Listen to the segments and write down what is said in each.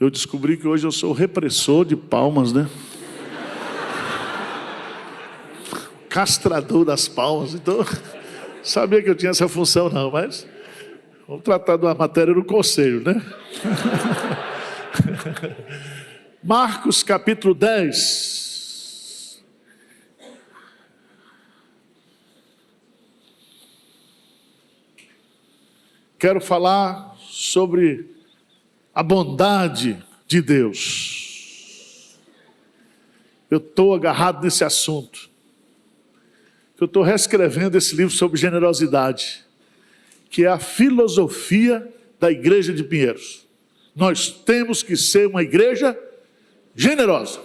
Eu descobri que hoje eu sou o repressor de palmas, né? Castrador das palmas. Então, sabia que eu tinha essa função não, mas vamos tratar de uma matéria no conselho, né? Marcos capítulo 10. Quero falar sobre a bondade de Deus. Eu estou agarrado nesse assunto. Eu estou reescrevendo esse livro sobre generosidade, que é a filosofia da igreja de Pinheiros. Nós temos que ser uma igreja generosa.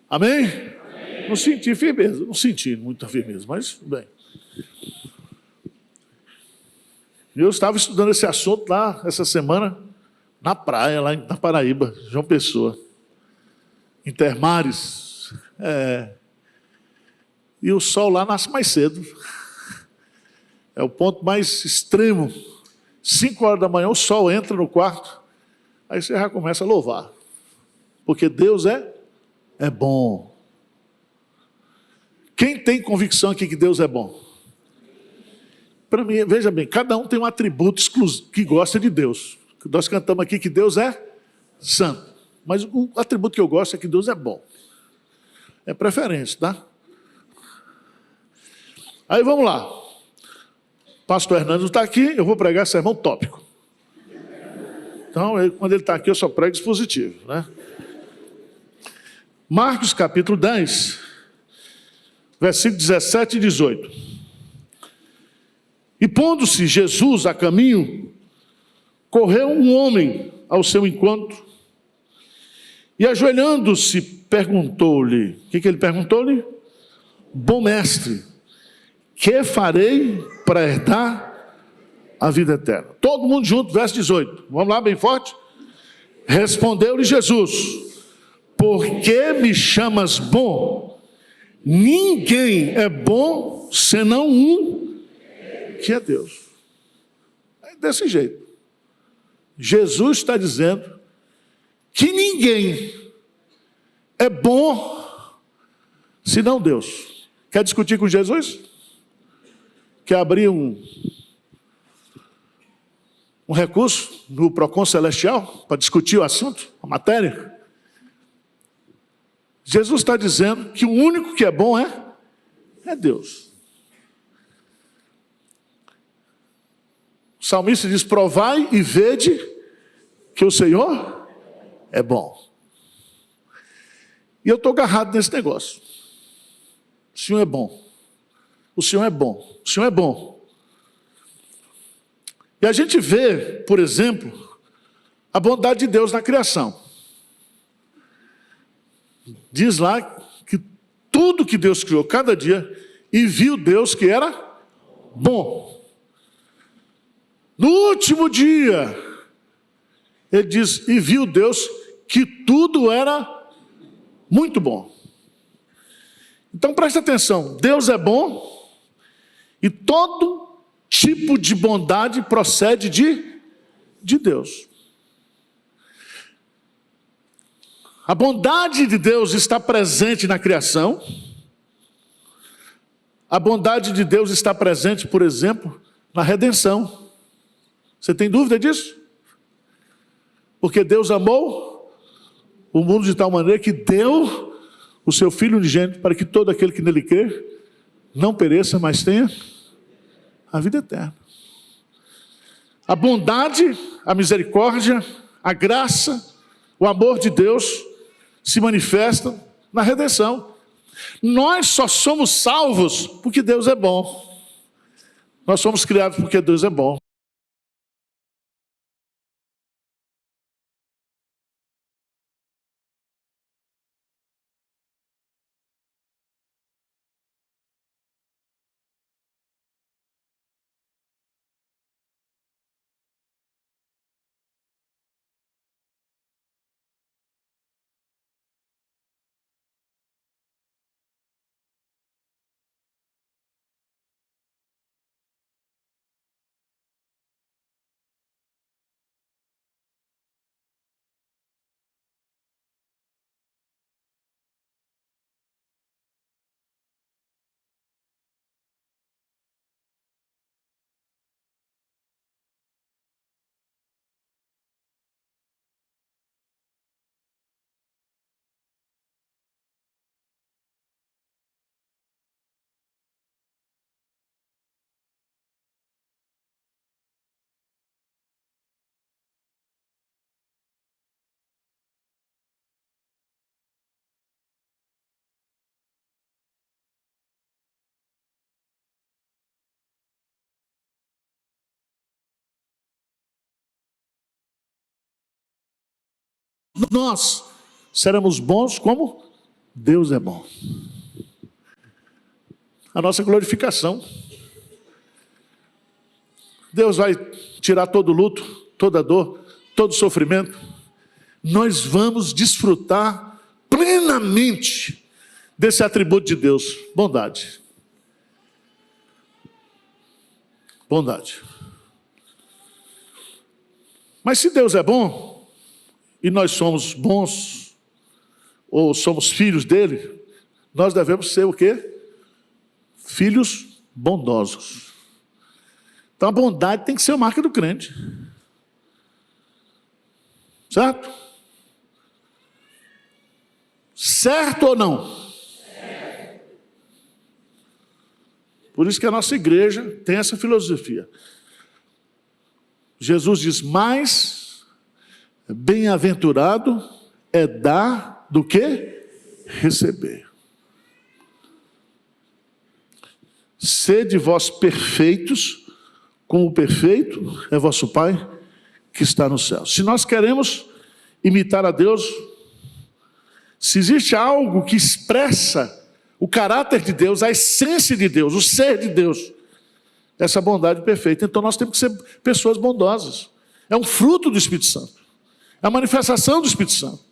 Amém? Amém. Não senti firmeza, não senti muita firmeza, mas bem. Eu estava estudando esse assunto lá, essa semana, na praia, lá na Paraíba, João Pessoa, Intermares. E o sol lá nasce mais cedo. É o ponto mais extremo. 5 horas da manhã o sol entra no quarto, aí você já começa a louvar. Porque Deus é bom. Quem tem convicção aqui que Deus é bom? Para mim, veja bem, cada um tem um atributo exclusivo que gosta de Deus. Nós cantamos aqui que Deus é santo. Mas o atributo que eu gosto é que Deus é bom. É preferência, tá? Aí vamos lá. Pastor Hernandes está aqui, eu vou pregar sermão tópico. Então, quando ele está aqui, eu só prego expositivo, né? Marcos capítulo 10, versículo 17 e 18. E pondo-se Jesus a caminho, correu um homem ao seu encontro e ajoelhando-se perguntou-lhe, o que ele perguntou-lhe? Bom mestre, que farei para herdar a vida eterna? Todo mundo junto, verso 18. Vamos lá, bem forte? Respondeu-lhe Jesus, por que me chamas bom? Ninguém é bom senão um, que é Deus. É desse jeito. Jesus está dizendo que ninguém é bom senão Deus. Quer discutir com Jesus? Quer abrir um recurso no Procon Celestial para discutir o assunto, a matéria? Jesus está dizendo que o único que é bom é Deus. O salmista diz, provai e vede que o Senhor é bom. E eu estou agarrado nesse negócio. O Senhor é bom. O Senhor é bom. O Senhor é bom. E a gente vê, por exemplo, a bondade de Deus na criação. Diz lá que tudo que Deus criou cada dia, e viu Deus que era bom. No último dia, ele diz, e viu Deus que tudo era muito bom. Então preste atenção, Deus é bom e todo tipo de bondade procede de Deus. A bondade de Deus está presente na criação. A bondade de Deus está presente, por exemplo, na redenção. Você tem dúvida disso? Porque Deus amou o mundo de tal maneira que deu o seu Filho unigênito para que todo aquele que nele crê não pereça, mas tenha a vida eterna. A bondade, a misericórdia, a graça, o amor de Deus se manifestam na redenção. Nós só somos salvos porque Deus é bom. Nós somos criados porque Deus é bom. nós seremos bons como Deus é bom. A nossa glorificação. Deus vai tirar todo luto, toda dor, todo sofrimento. Nós vamos desfrutar plenamente desse atributo de Deus, bondade. Bondade. Mas se Deus é bom, e nós somos bons, ou somos filhos dele, nós devemos ser o quê? Filhos bondosos. Então a bondade tem que ser a marca do crente. Certo? Certo ou não? Por isso que a nossa igreja tem essa filosofia. Jesus diz, mais bem-aventurado é dar do que receber. Sede vós perfeitos, como o perfeito é vosso Pai que está no céu. Se nós queremos imitar a Deus, se existe algo que expressa o caráter de Deus, a essência de Deus, o ser de Deus, essa bondade perfeita, então nós temos que ser pessoas bondosas. É um fruto do Espírito Santo. É a manifestação do Espírito Santo.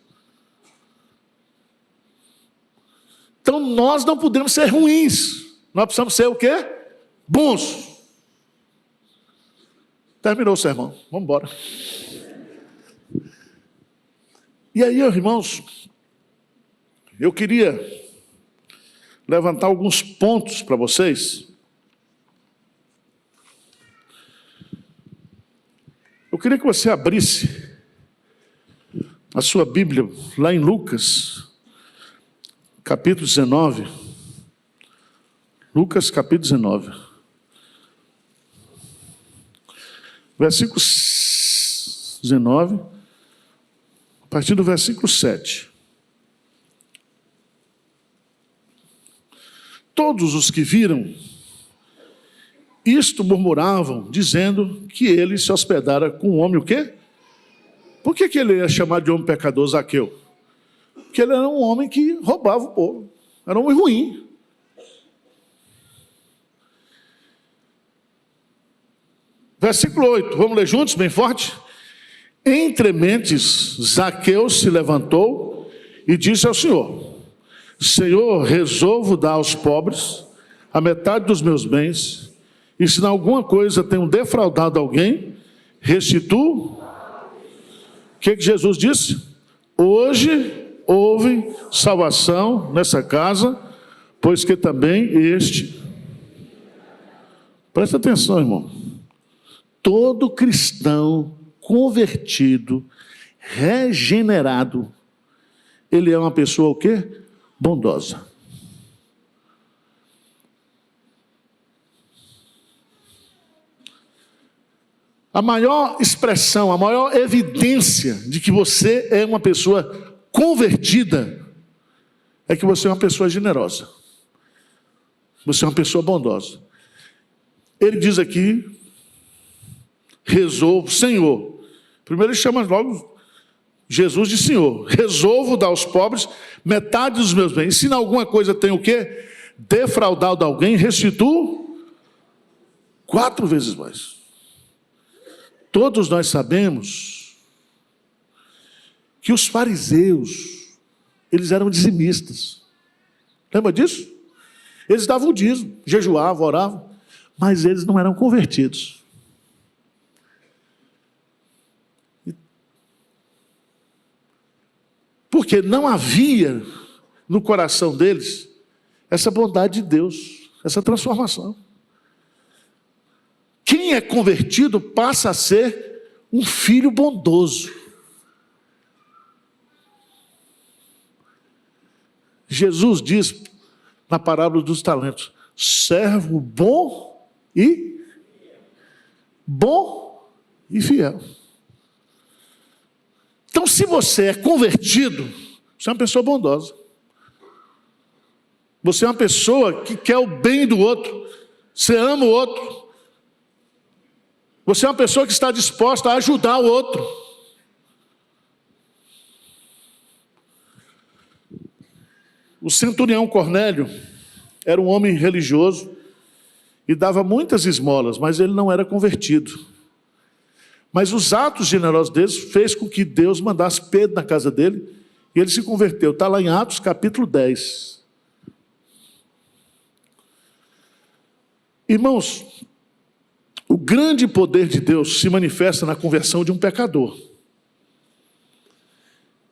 Então nós não podemos ser ruins. Nós precisamos ser o quê? Bons. Terminou o sermão. Vamos embora. E aí, irmãos, eu queria levantar alguns pontos para vocês. Eu queria que você abrisse a sua Bíblia lá em Lucas, capítulo 19. Lucas, capítulo 19. Versículo 19, a partir do versículo 7. Todos os que viram isto murmuravam, dizendo que ele se hospedara com um homem o quê? Por que ele é chamado de homem pecador, Zaqueu? Porque ele era um homem que roubava o povo. Era um homem ruim. Versículo 8, vamos ler juntos, bem forte? Entre mentes, Zaqueu se levantou e disse ao Senhor, Senhor, resolvo dar aos pobres a metade dos meus bens, e se em alguma coisa tenho defraudado alguém, restituo. O que Jesus disse? Hoje houve salvação nessa casa, pois que também este... Presta atenção, irmão. Todo cristão convertido, regenerado, ele é uma pessoa o quê? Bondosa. A maior expressão, a maior evidência de que você é uma pessoa convertida é que você é uma pessoa generosa. Você é uma pessoa bondosa. Ele diz aqui, resolvo, Senhor. Primeiro ele chama logo Jesus de Senhor. Resolvo dar aos pobres metade dos meus bens. Se em alguma coisa tem o quê? Defraudado alguém, restituo 4 vezes mais. Todos nós sabemos que os fariseus, eles eram dizimistas. Lembra disso? Eles davam o dízimo, jejuavam, oravam, mas eles não eram convertidos. Porque não havia no coração deles essa bondade de Deus, essa transformação. Quem é convertido passa a ser um filho bondoso. Jesus diz na parábola dos talentos, servo bom e fiel. Então, se você é convertido, você é uma pessoa bondosa. Você é uma pessoa que quer o bem do outro. Você ama o outro. Você é uma pessoa que está disposta a ajudar o outro. O centurião Cornélio era um homem religioso e dava muitas esmolas, mas ele não era convertido. Mas os atos generosos deles fez com que Deus mandasse Pedro na casa dele e ele se converteu. Está lá em Atos capítulo 10. Irmãos, o grande poder de Deus se manifesta na conversão de um pecador.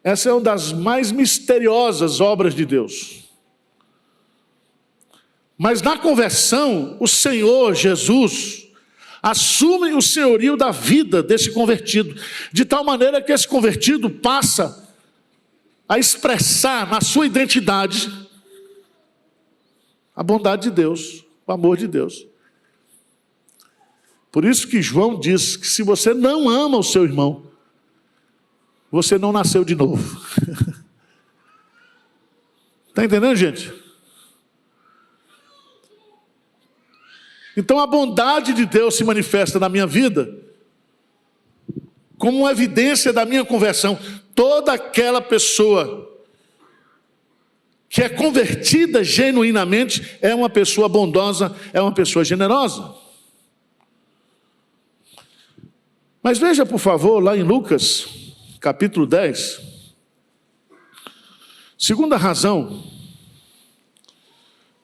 Essa é uma das mais misteriosas obras de Deus. Mas na conversão, o Senhor Jesus assume o senhorio da vida desse convertido, de tal maneira que esse convertido passa a expressar na sua identidade a bondade de Deus, o amor de Deus. Por isso que João diz que se você não ama o seu irmão, você não nasceu de novo. Está entendendo, gente? Então a bondade de Deus se manifesta na minha vida como uma evidência da minha conversão. Toda aquela pessoa que é convertida genuinamente é uma pessoa bondosa, é uma pessoa generosa. Mas veja, por favor, lá em Lucas, capítulo 10, segunda razão,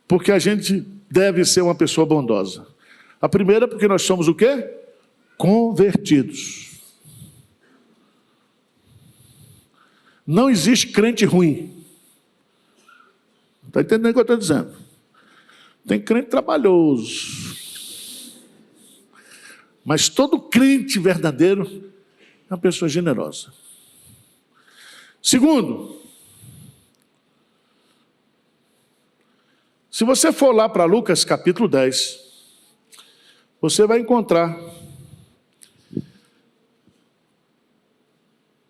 porque a gente deve ser uma pessoa bondosa. A primeira, porque nós somos o quê? Convertidos. Não existe crente ruim. Está entendendo o que eu estou dizendo? Tem crente trabalhoso. Mas todo crente verdadeiro é uma pessoa generosa. Segundo, se você for lá para Lucas capítulo 10, você vai encontrar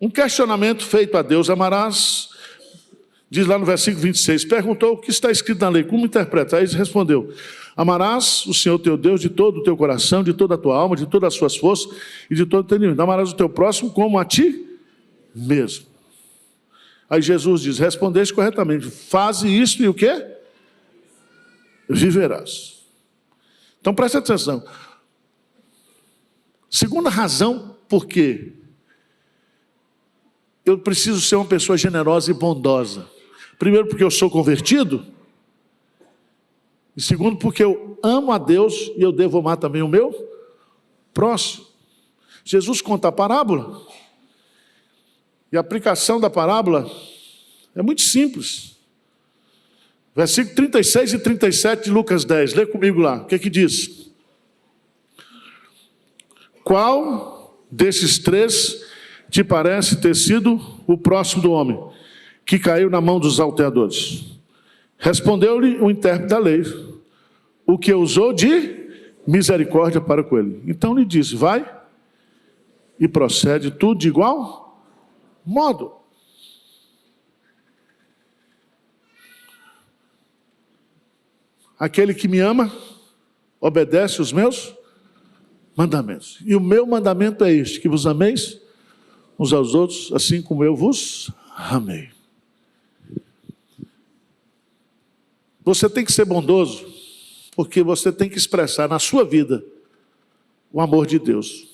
um questionamento feito a Deus. Amarás, diz lá no versículo 26, perguntou o que está escrito na lei, como interpretar? Ele respondeu, amarás o Senhor teu Deus de todo o teu coração, de toda a tua alma, de todas as suas forças e de todo o teu entendimento. Amarás o teu próximo como a ti mesmo. Aí Jesus diz, respondeste corretamente, faze isso e o quê? Viverás. Então presta atenção. Segunda razão por que eu preciso ser uma pessoa generosa e bondosa. Primeiro, porque eu sou convertido. E segundo, porque eu amo a Deus e eu devo amar também o meu próximo. Jesus conta a parábola. E a aplicação da parábola é muito simples. Versículo 36 e 37 de Lucas 10. Lê comigo lá. O que é que diz? Qual desses três te parece ter sido o próximo do homem, que caiu na mão dos salteadores? Respondeu-lhe o intérprete da lei, o que usou de misericórdia para com ele. Então lhe disse, vai e procede tudo de igual modo. Aquele que me ama, obedece os meus mandamentos. E o meu mandamento é este, que vos ameis uns aos outros, assim como eu vos amei. Você tem que ser bondoso, porque você tem que expressar na sua vida o amor de Deus.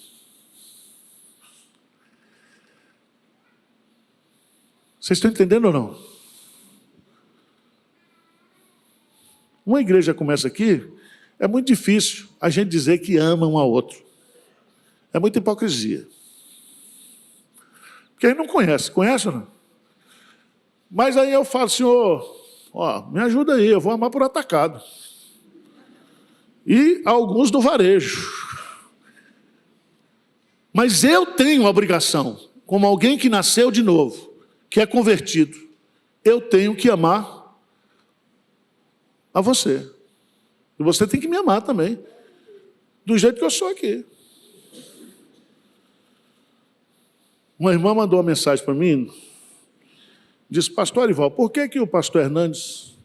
Vocês estão entendendo ou não? Uma igreja começa aqui, é muito difícil a gente dizer que ama um ao outro. É muita hipocrisia. Porque ele não conhece, conhece ou não? Mas aí eu falo, Senhor, me ajuda aí, eu vou amar por atacado. E alguns do varejo. Mas eu tenho a obrigação, como alguém que nasceu de novo, que é convertido, eu tenho que amar a você. E você tem que me amar também, do jeito que eu sou aqui. Uma irmã mandou uma mensagem para mim, disse, pastor Arival, por que o pastor Hernandes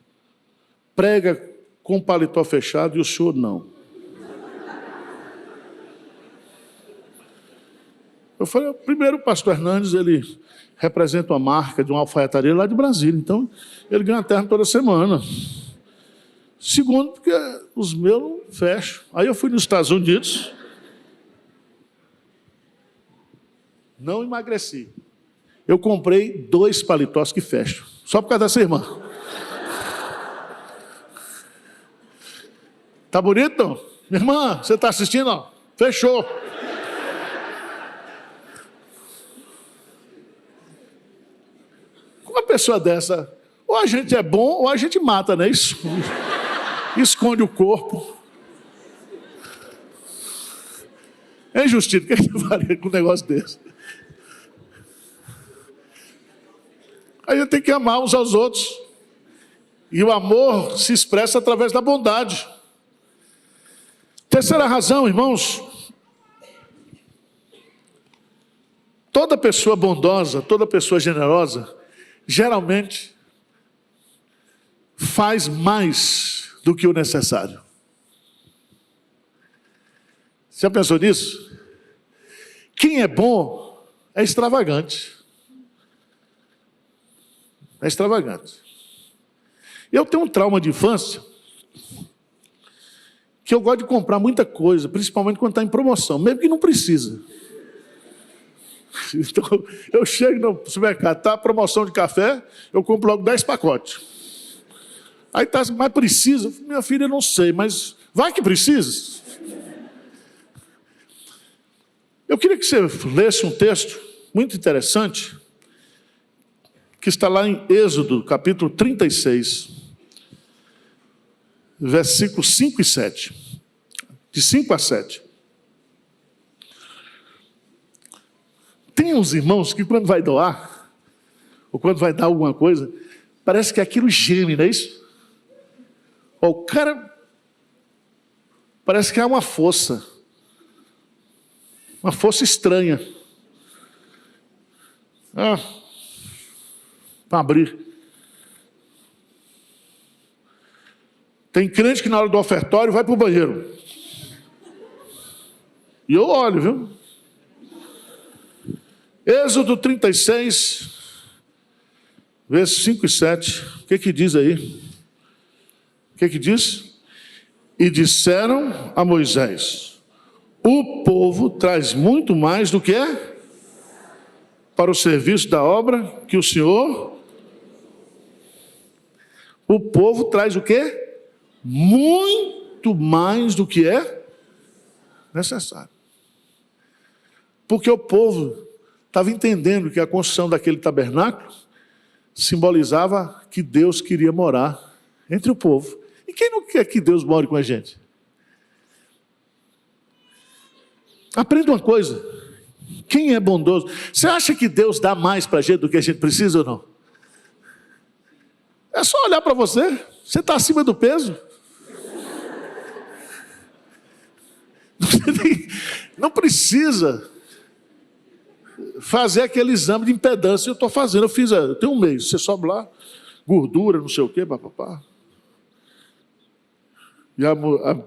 prega com paletó fechado e o senhor não? Eu falei, primeiro, o pastor Hernandes, ele representa uma marca de uma alfaiataria lá de Brasília, então ele ganha terno toda semana. Segundo, porque os meus não fecham. Aí eu fui nos Estados Unidos, não emagreci. Eu comprei 2 paletós que fecham, só por causa dessa irmã. Tá bonito? Minha irmã, você está assistindo? Ó? Fechou. Com uma pessoa dessa, ou a gente é bom, ou a gente mata, né? Isso esconde o corpo. É injustiça. O que você faria com um negócio desse? A gente tem que amar uns aos outros. E o amor se expressa através da bondade. Terceira razão, irmãos. Toda pessoa bondosa, toda pessoa generosa, geralmente faz mais do que o necessário. Você já pensou nisso? Quem é bom é extravagante. É extravagante. Eu tenho um trauma de infância que eu gosto de comprar muita coisa, principalmente quando está em promoção, mesmo que não precisa. Então, eu chego no supermercado, está a promoção de café, eu compro logo 10 pacotes. Aí está, mas precisa? Minha filha, não sei, mas vai que precisa. Eu queria que você lesse um texto muito interessante, que está lá em Êxodo, capítulo 36, versículos 5 e 7. De 5 a 7. Tem uns irmãos que quando vai doar, ou quando vai dar alguma coisa, parece que aquilo geme, não é isso? O cara, parece que há uma força estranha. Para abrir. Tem crente que na hora do ofertório vai para o banheiro. E eu olho, viu? Êxodo 36, versos 5 e 7. O que diz aí? O que diz? E disseram a Moisés: o povo traz muito mais do que é para o serviço da obra que o Senhor. O povo traz o quê? Muito mais do que é necessário. Porque o povo estava entendendo que a construção daquele tabernáculo simbolizava que Deus queria morar entre o povo. E quem não quer que Deus more com a gente? Aprenda uma coisa. Quem é bondoso? Você acha que Deus dá mais para a gente do que a gente precisa ou não? É só olhar para você. Você está acima do peso. Não precisa fazer aquele exame de impedância. Eu estou fazendo. Eu tenho um mês. Você sobe lá, gordura, não sei o quê, papapá. E a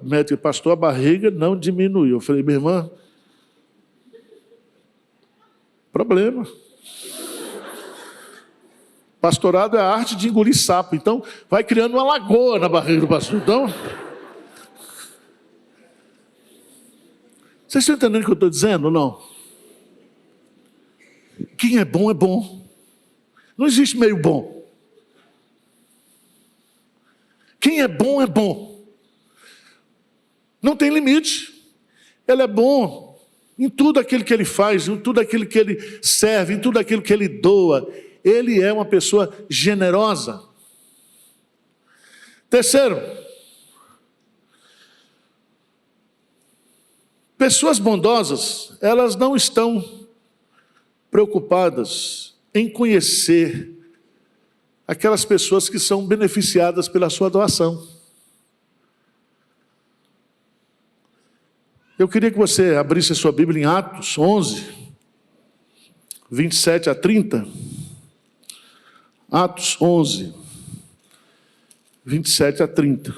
médica, pastor, a barriga não diminuiu. Eu falei, minha irmã, problema. Pastorado é a arte de engolir sapo. Então, vai criando uma lagoa na barriga do pastor. Então, vocês estão entendendo o que eu estou dizendo ou não? Quem é bom é bom. Não existe meio bom. Quem é bom. Não tem limite. Ele é bom em tudo aquilo que ele faz, em tudo aquilo que ele serve, em tudo aquilo que ele doa. Ele é uma pessoa generosa. Terceiro, pessoas bondosas, elas não estão preocupadas em conhecer aquelas pessoas que são beneficiadas pela sua doação. Eu queria que você abrisse a sua Bíblia em Atos 11, 27 a 30. Atos 11, 27 a 30.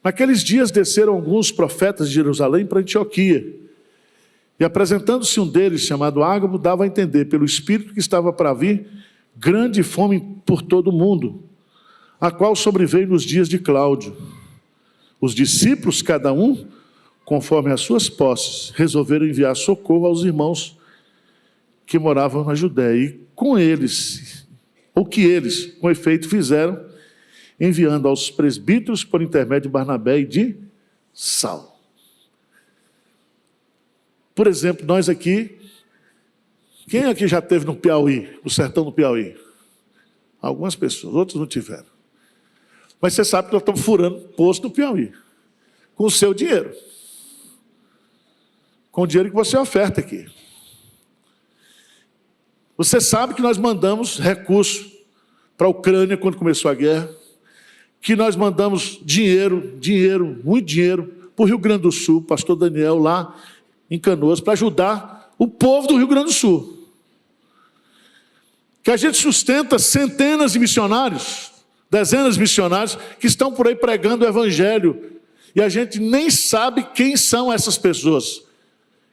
Naqueles dias desceram alguns profetas de Jerusalém para Antioquia. E apresentando-se um deles, chamado Ágabo, dava a entender, pelo Espírito que estava para vir, grande fome por todo o mundo, a qual sobreveio nos dias de Cláudio. Os discípulos, cada um, conforme as suas posses, resolveram enviar socorro aos irmãos que moravam na Judéia. E com eles, o que eles, com efeito, fizeram, enviando aos presbíteros por intermédio de Barnabé e de Saulo. Por exemplo, nós aqui, quem aqui já esteve no Piauí, no sertão do Piauí? Algumas pessoas, outros não tiveram. Mas você sabe que nós estamos furando poço no Piauí, com o seu dinheiro. Com o dinheiro que você oferta aqui. Você sabe que nós mandamos recursos para a Ucrânia quando começou a guerra, que nós mandamos dinheiro, muito dinheiro, para o Rio Grande do Sul, pastor Daniel lá em Canoas, para ajudar o povo do Rio Grande do Sul. Que a gente sustenta centenas de missionários, dezenas de missionários, que estão por aí pregando o Evangelho, e a gente nem sabe quem são essas pessoas,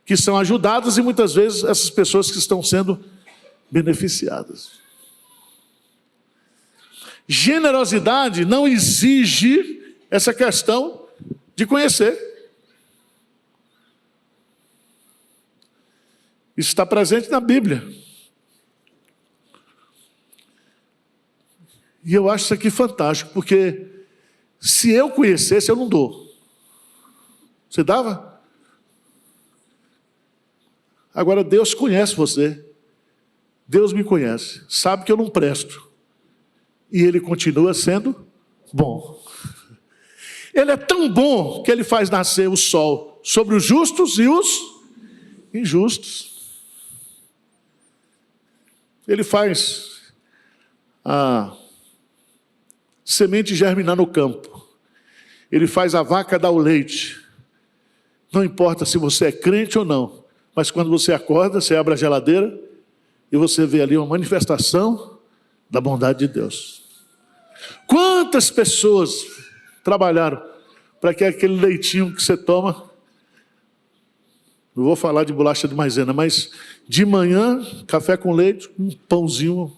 que são ajudadas, e muitas vezes essas pessoas que estão sendo beneficiadas. Generosidade não exige essa questão de conhecer. Isso está presente na Bíblia. E eu acho isso aqui fantástico, porque se eu conhecesse, eu não dou. Você dava? Agora Deus conhece você. Deus me conhece. Sabe que eu não presto. E Ele continua sendo bom. Ele é tão bom que Ele faz nascer o sol sobre os justos e os injustos. Ele faz a semente germinar no campo. Ele faz a vaca dar o leite. Não importa se você é crente ou não, mas quando você acorda, você abre a geladeira e você vê ali uma manifestação da bondade de Deus. Quantas pessoas trabalharam para que aquele leitinho que você toma, não vou falar de bolacha de maisena, mas de manhã, café com leite, um pãozinho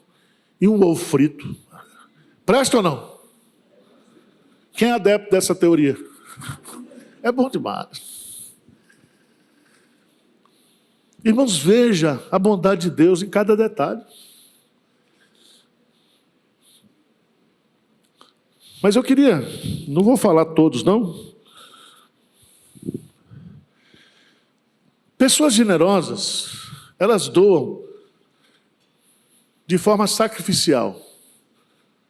e um ovo frito. Presta ou não? Quem é adepto dessa teoria? É bom demais. Irmãos, veja a bondade de Deus em cada detalhe. Mas eu queria, não vou falar todos não. Pessoas generosas, elas doam de forma sacrificial,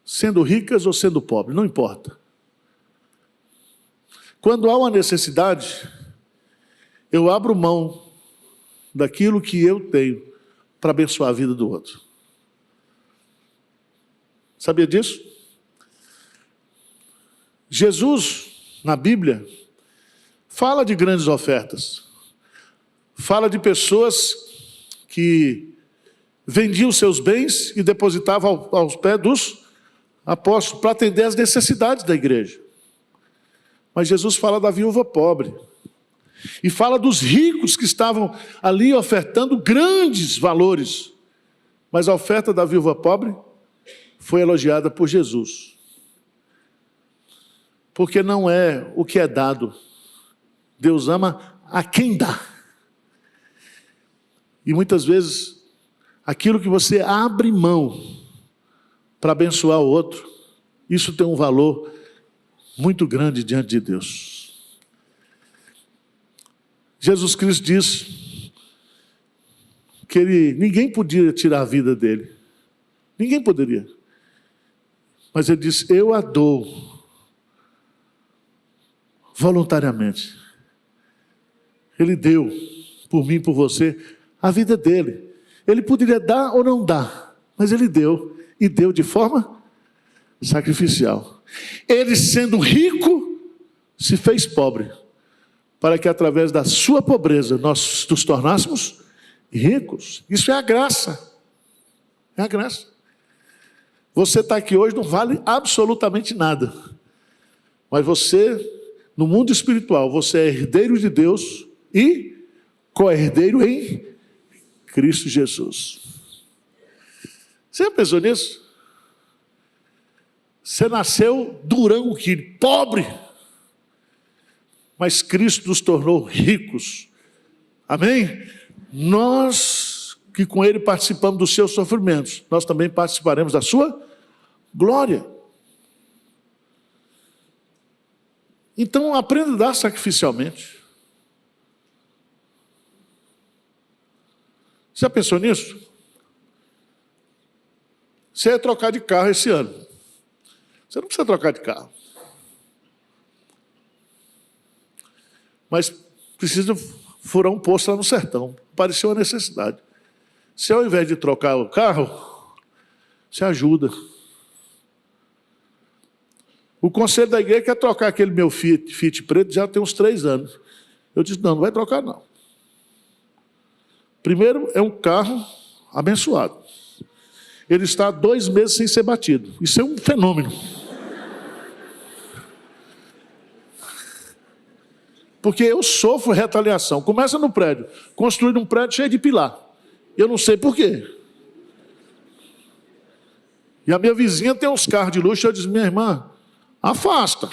sendo ricas ou sendo pobres, não importa. Quando há uma necessidade, eu abro mão daquilo que eu tenho para abençoar a vida do outro. Sabia disso? Jesus, na Bíblia, fala de grandes ofertas. Fala de pessoas que vendiam seus bens e depositavam aos pés dos apóstolos para atender às necessidades da igreja. Mas Jesus fala da viúva pobre. E fala dos ricos que estavam ali ofertando grandes valores. Mas a oferta da viúva pobre foi elogiada por Jesus. Porque não é o que é dado. Deus ama a quem dá. E muitas vezes, aquilo que você abre mão para abençoar o outro, isso tem um valor muito grande diante de Deus. Jesus Cristo diz que ninguém podia tirar a vida dele. Ninguém poderia. Mas ele disse, eu a dou voluntariamente. Ele deu por mim e por você a vida dele. Ele poderia dar ou não dar, mas ele deu, e deu de forma sacrificial. Ele, sendo rico, se fez pobre, para que através da sua pobreza nós nos tornássemos ricos. Isso é a graça. É a graça. Você está aqui hoje, não vale absolutamente nada, mas você no mundo espiritual, você é herdeiro de Deus e co-herdeiro em Cristo Jesus. Você já pensou nisso? Você nasceu Durango Quiri, pobre, mas Cristo nos tornou ricos. Amém? Nós que com Ele participamos dos seus sofrimentos, nós também participaremos da sua glória. Então aprenda a dar sacrificialmente. Você já pensou nisso? Você ia trocar de carro esse ano. Você não precisa trocar de carro. Mas precisa furar um poço lá no sertão. Apareceu a necessidade. Se ao invés de trocar o carro, você ajuda. O conselho da igreja quer trocar aquele meu Fiat preto já tem uns 3 anos. Eu disse, não vai trocar não. Primeiro, é um carro abençoado. Ele está há 2 meses sem ser batido. Isso é um fenômeno. Porque eu sofro retaliação. Começa no prédio. Construir um prédio cheio de pilar. Eu não sei por quê. E a minha vizinha tem uns carros de luxo. Eu disse, minha irmã, afasta.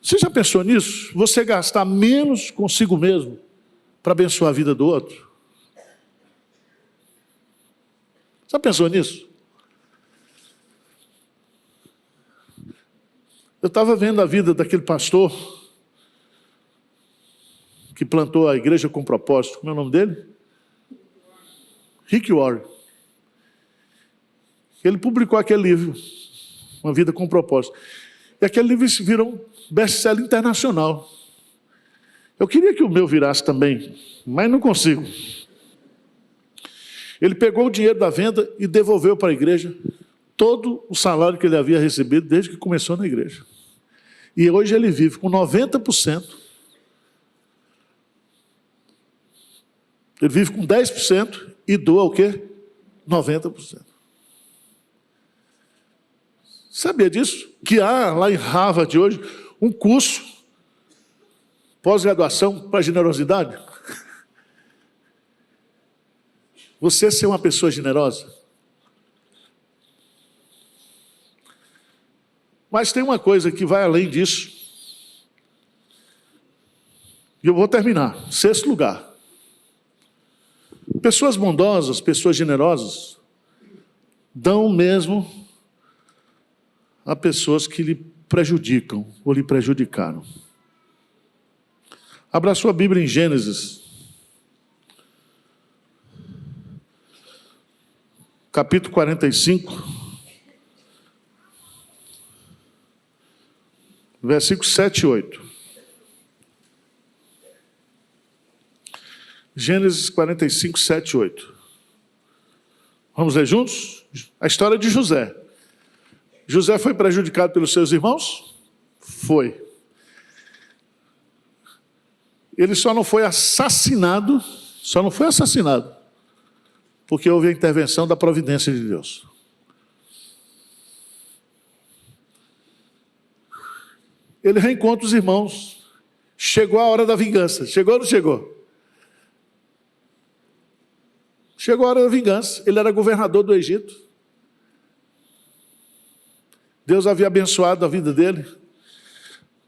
Você já pensou nisso? Você gastar menos consigo mesmo para abençoar a vida do outro? Já pensou nisso? Eu estava vendo a vida daquele pastor que plantou a igreja com propósito. Como é o nome dele? Rick Warren. Ele publicou aquele livro, Uma Vida com Propósito. E aquele livro virou um best-seller internacional. Eu queria que o meu virasse também, mas não consigo. Ele pegou o dinheiro da venda e devolveu para a igreja todo o salário que ele havia recebido desde que começou na igreja. E hoje ele vive com 90%. Ele vive com 10% e doa o quê? 90%. Sabia disso? Que há lá em Harvard hoje um curso, pós-graduação para generosidade? Você ser uma pessoa generosa? Mas tem uma coisa que vai além disso. E eu vou terminar. 6º lugar. Pessoas bondosas, pessoas generosas, dão mesmo a pessoas que lhe prejudicam ou lhe prejudicaram. Abra sua Bíblia em Gênesis, capítulo 45, versículos 7 e 8. Gênesis 45, 7 e 8. Vamos ler juntos? A história de José. José foi prejudicado pelos seus irmãos? Foi. Ele só não foi assassinado, porque houve a intervenção da providência de Deus. Ele reencontra os irmãos. Chegou a hora da vingança. Chegou ou não chegou? Chegou a hora da vingança. Ele era governador do Egito. Deus havia abençoado a vida dele.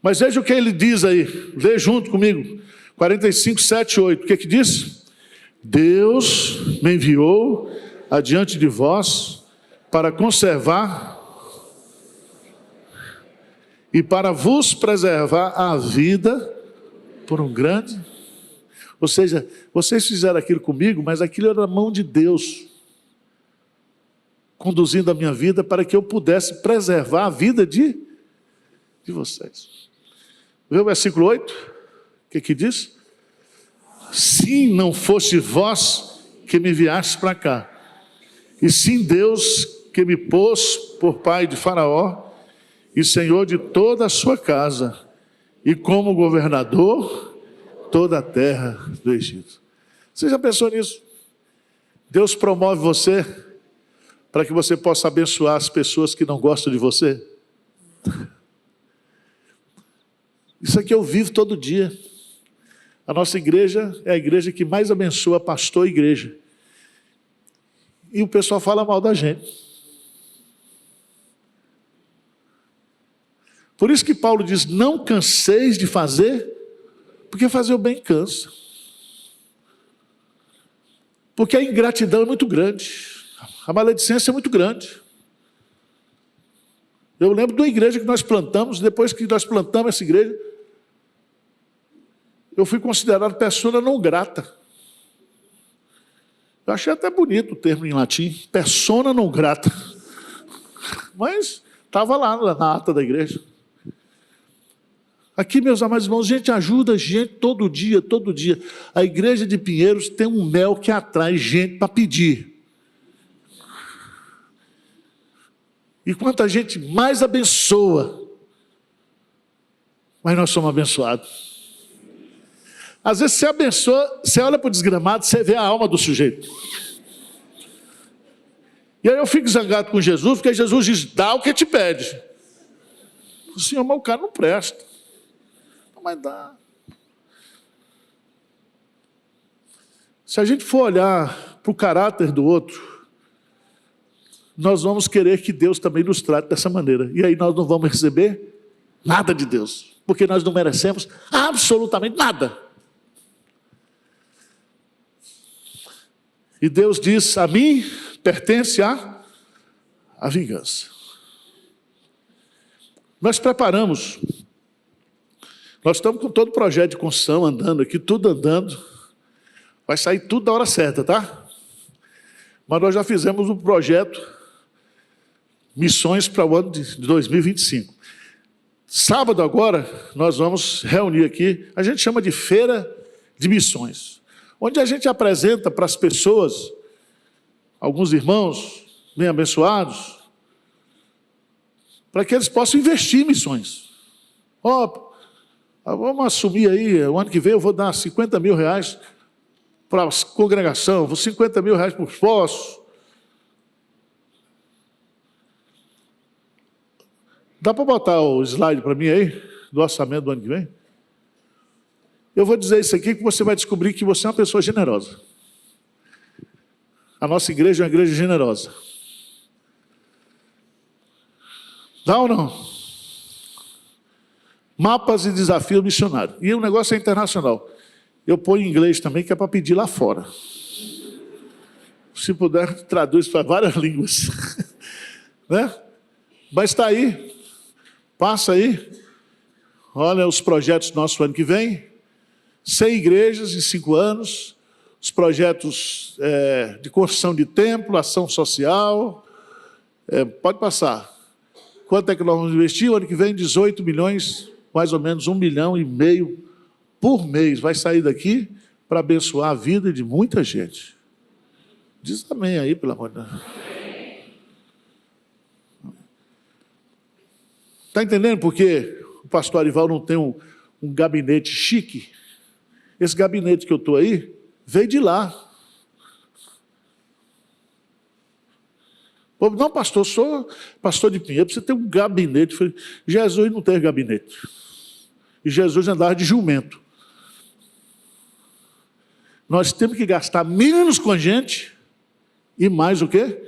Mas veja o que ele diz aí. Lê junto comigo. 45, 7 e 8. O que que diz? Deus me enviou adiante de vós para conservar e para vos preservar a vida por um grande... Ou seja, vocês fizeram aquilo comigo, mas aquilo era a mão de Deus conduzindo a minha vida para que eu pudesse preservar a vida de vocês. Vê o versículo 8? O que que diz? Se não fosse vós que me enviastes para cá, e sim Deus que me pôs por pai de Faraó e senhor de toda a sua casa, e como governador toda a terra do Egito. Você já pensou nisso? Deus promove você para que você possa abençoar as pessoas que não gostam de você? Isso aqui eu vivo todo dia. A nossa igreja é a igreja que mais abençoa pastor e igreja. E o pessoal fala mal da gente. Por isso que Paulo diz, não canseis de fazer, porque fazer o bem cansa. Porque a ingratidão é muito grande. A maledicência é muito grande. Eu lembro de uma igreja que nós plantamos, depois que nós plantamos essa igreja, eu fui considerado persona não grata. Eu achei até bonito o termo em latim, persona não grata. Mas estava lá na ata da igreja. Aqui, meus amados irmãos, a gente ajuda a gente todo dia, todo dia. A igreja de Pinheiros tem um mel que atrai gente para pedir. E quanto a gente mais abençoa, mais nós somos abençoados. Às vezes você abençoa, você olha para o desgramado, você vê a alma do sujeito. E aí eu fico zangado com Jesus, porque Jesus diz, dá o que te pede. O Senhor, mas o cara não presta. Mas dá. Se a gente for olhar para o caráter do outro, nós vamos querer que Deus também nos trate dessa maneira. E aí nós não vamos receber nada de Deus, porque nós não merecemos absolutamente nada. E Deus diz, a mim pertence a vingança. Nós preparamos, nós estamos com todo o projeto de construção andando aqui, tudo andando, vai sair tudo na hora certa, tá? Mas nós já fizemos um projeto, missões para o ano de 2025. Sábado agora, nós vamos reunir aqui, a gente chama de Feira de Missões, onde a gente apresenta para as pessoas, alguns irmãos bem abençoados, para que eles possam investir em missões. Vamos assumir aí, o ano que vem eu vou dar 50 mil reais para a congregação, 50 mil reais para os postos. Dá para botar o slide para mim aí, do orçamento do ano que vem? Eu vou dizer isso aqui que você vai descobrir que você é uma pessoa generosa. A nossa igreja é uma igreja generosa. Dá ou não? Mapas e desafios missionários. E o negócio é internacional. Eu ponho em inglês também, que é para pedir lá fora. Se puder, traduz para várias línguas. Né? Mas está aí. Passa aí. Olha os projetos nossos ano que vem. 100 igrejas em 5 anos. Os projetos de construção de templo, ação social. Pode passar. Quanto é que nós vamos investir? O ano que vem, 18 milhões, mais ou menos 1,5 milhão por mês. Vai sair daqui para abençoar a vida de muita gente. Diz amém aí, pelo amor de Deus. Está entendendo por que o pastor Arival não tem um gabinete chique? Esse gabinete que eu estou aí, veio de lá. Não, pastor, sou pastor de Pinheiro, precisa ter um gabinete. Falei, Jesus não teve gabinete. E Jesus andava de jumento. Nós temos que gastar menos com a gente e mais o quê?